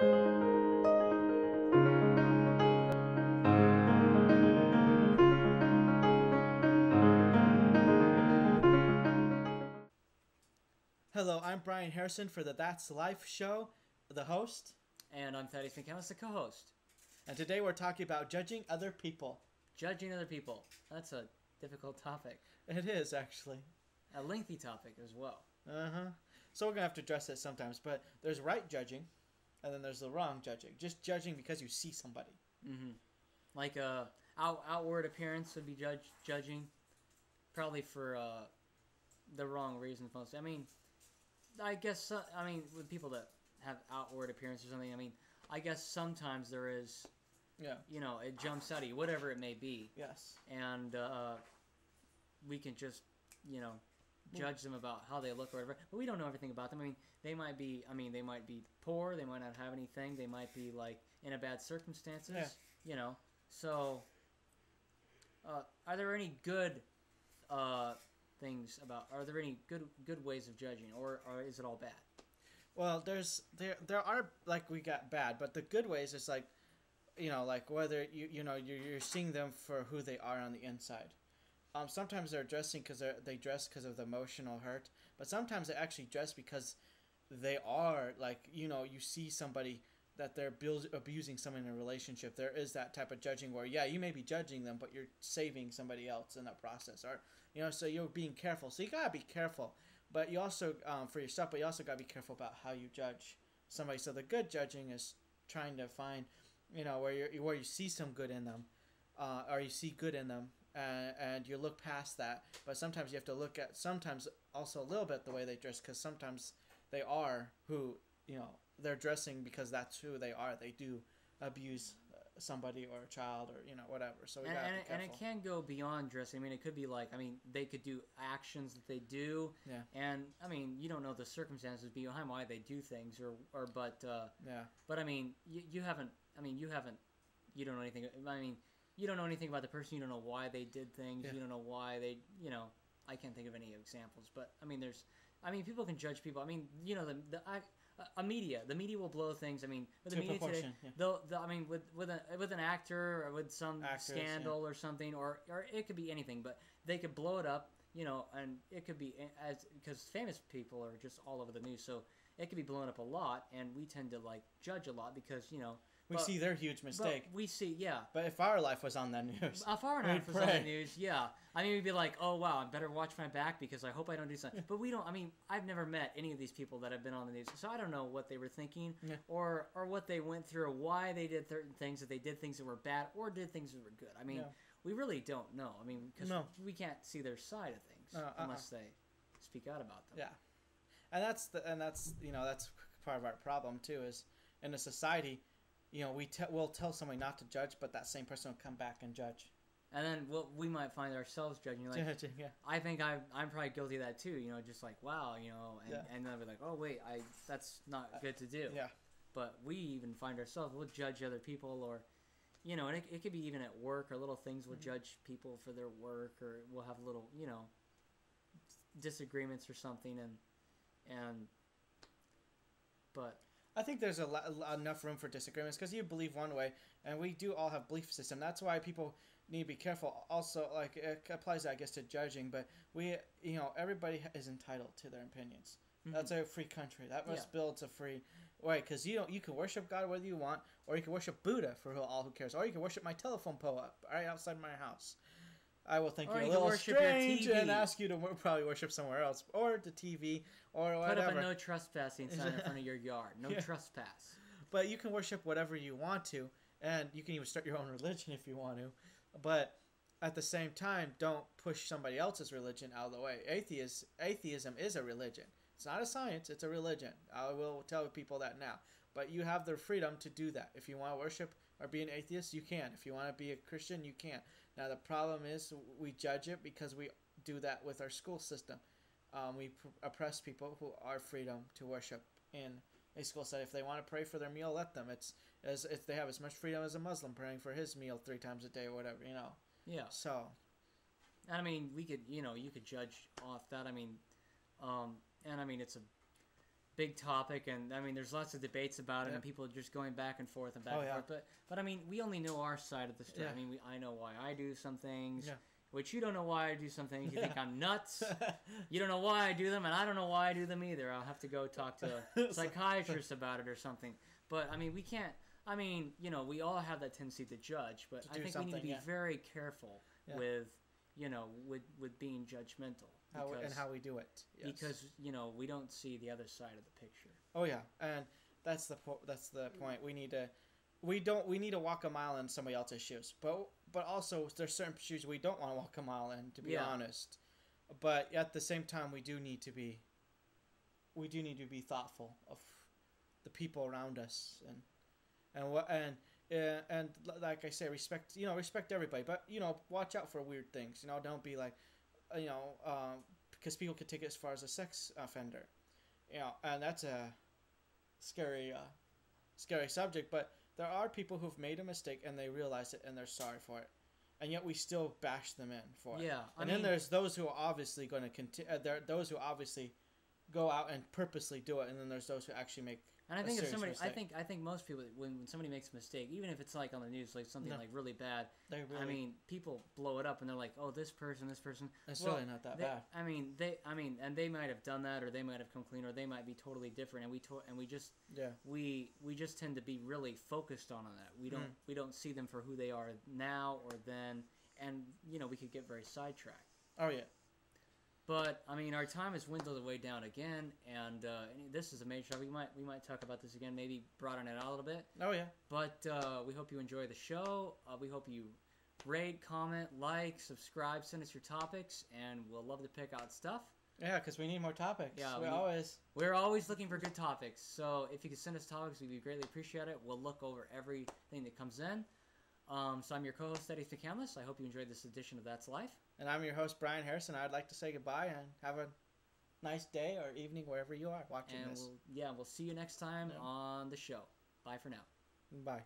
Hello, I'm Brian Harrison for the That's Life show, the host, And I'm Thaddeus McCandless, the co-host. and today we're talking about judging other people. Judging other people. That's a difficult topic. It is, actually. A lengthy topic as well. Uh-huh. So we're going to have to address it sometimes, but there's right judging, and then there's the wrong judging. Just judging because you see somebody. Mm-hmm. Like outward appearance would be judging, probably for the wrong reasons most. I mean, I guess with people that have outward appearance or something. I mean, I guess sometimes there is. Yeah. It jumps out at you, whatever it may be. Yes. And we can just, judge them about how they look or whatever. But we don't know everything about them. I mean, they might be poor. They might not have anything. They might be, like, in a bad circumstances. Yeah. So, are there any good things about? Are there any good ways of judging, or is it all bad? Well, there are, like, we got bad, but the good ways is like, like whether you're seeing them for who they are on the inside. Sometimes they're dressing because they dress because of the emotional hurt, but sometimes they actually dress because they are, like, you see somebody that they're abusing someone in a relationship. There is that type of judging where, yeah, you may be judging them, but you're saving somebody else in that process, or so you're being careful. So you gotta be careful, but you also for yourself, but you also gotta be careful about how you judge somebody. So the good judging is trying to find, where you see some good in them, or you see good in them. And you look past that, but sometimes you have to look at sometimes also a little bit the way they dress, because sometimes they are who they're dressing because that's who they are. They do abuse somebody or a child or whatever. So we gotta be careful. And it can go beyond dressing. I mean, it could be like, they could do actions that they do. Yeah. And you don't know the circumstances behind why they do things, but yeah. But you haven't. You don't know anything. You don't know anything about the person. You don't know why they did things. Yeah. You don't know why they. I can't think of any examples, but people can judge people. The media will blow things. With the media today, with an actor or with some scandal or something, or it could be anything, but they could blow it up, and it could be because famous people are just all over the news, so it could be blown up a lot, and we tend to like judge a lot because we see their huge mistake. We see, yeah. But if our life was on the news, if our life was on the news, yeah. We'd be like, oh wow, I better watch my back because I hope I don't do something. But we don't. I've never met any of these people that have been on the news, so I don't know what they were thinking, or what they went through, or why they did certain things. If they did things that were bad, or did things that were good. We really don't know. Because we can't see their side of things unless they speak out about them. Yeah, and that's that's part of our problem too. Is in a society. We'll tell somebody not to judge, but that same person will come back and judge. And then we might find ourselves judging. Like, judging, yeah. I think I'm probably guilty of that too. Just like, wow, and then we're like, oh wait, that's not good to do. Yeah. But we even find ourselves, we'll judge other people, or, and it could be even at work, or little things. We'll judge people for their work, or we'll have little, disagreements or something, but. I think there's enough room for disagreements because you believe one way, and we do all have belief system. That's why people need to be careful. Also, like, it applies, I guess, to judging, but everybody is entitled to their opinions. Mm-hmm. That's a free country. That builds a free way, because you can worship God whether you want, or you can worship Buddha for all who cares, or you can worship my telephone pole right outside my house. I will think you're a little strange and ask you to probably worship somewhere else, or the TV, or whatever. Put up a no trespassing sign in front of your yard. No trespass. But you can worship whatever you want to, and you can even start your own religion if you want to. But at the same time, don't push somebody else's religion out of the way. Atheism is a religion. It's not a science, it's a religion. I will tell people that now. But you have the freedom to do that. If you want to worship or be an atheist, you can. If you want to be a Christian, you can. Now, the problem is we judge it because we do that with our school system. We oppress people who are freedom to worship in a school setting. If they want to pray for their meal, let them. If they have as much freedom as a Muslim praying for his meal 3 times a day or whatever, Yeah. So. And we could, you could judge off that. And it's a big topic, and I mean, there's lots of debates about it, and people are just going back and forth and back and forth. But I mean, we only know our side of the story. I mean, I know why I do some things, which you don't know why I do some things. You think I'm nuts. You don't know why I do them, and I don't know why I do them either. I'll have to go talk to a psychiatrist about it or something. But I mean, we can't. I mean, you know, we all have that tendency to judge, but I think we need to be very careful with, you know, with being judgmental. And how we do it. Yes. Because, you know, we don't see the other side of the picture. Oh yeah, and that's the point. We need to walk a mile in somebody else's shoes, but also there's certain shoes we don't want to walk a mile in, to be honest. But at the same time, we do need to be thoughtful of the people around us, and like I say, respect everybody, but you know, watch out for weird things. You know, don't be like, you know, because people could take it as far as a sex offender, you know, and that's a scary subject. But there are people who've made a mistake and they realize it and they're sorry for it, and yet we still bash them in for it. Yeah, then there's those who are obviously going to continue. There are those who obviously go out and purposely do it, and then there's those who actually make. And I think if somebody, I think most people, when somebody makes a mistake, even if it's like on the news, like something like really bad, I mean, people blow it up and they're like, oh, this person. It's really not that bad. I mean, they might have done that, or they might have come clean, or they might be totally different, and we just tend to be really focused on that. We don't see them for who they are now or then, and you know, we could get very sidetracked. Oh yeah. But I mean, our time has dwindled way down again, and this is a major topic. We might talk about this again, maybe broaden it out a little bit. Oh yeah. But we hope you enjoy the show. We hope you rate, comment, like, subscribe, send us your topics, and we'll love to pick out stuff. Yeah, because we need more topics. Yeah, we're always looking for good topics. So if you could send us topics, we'd greatly appreciate it. We'll look over everything that comes in. So I'm your co-host, Eddie McCandless. I hope you enjoyed this edition of That's Life. And I'm your host, Brian Harrison. I'd like to say goodbye and have a nice day or evening wherever you are watching this. We'll see you next time on the show. Bye for now. Bye.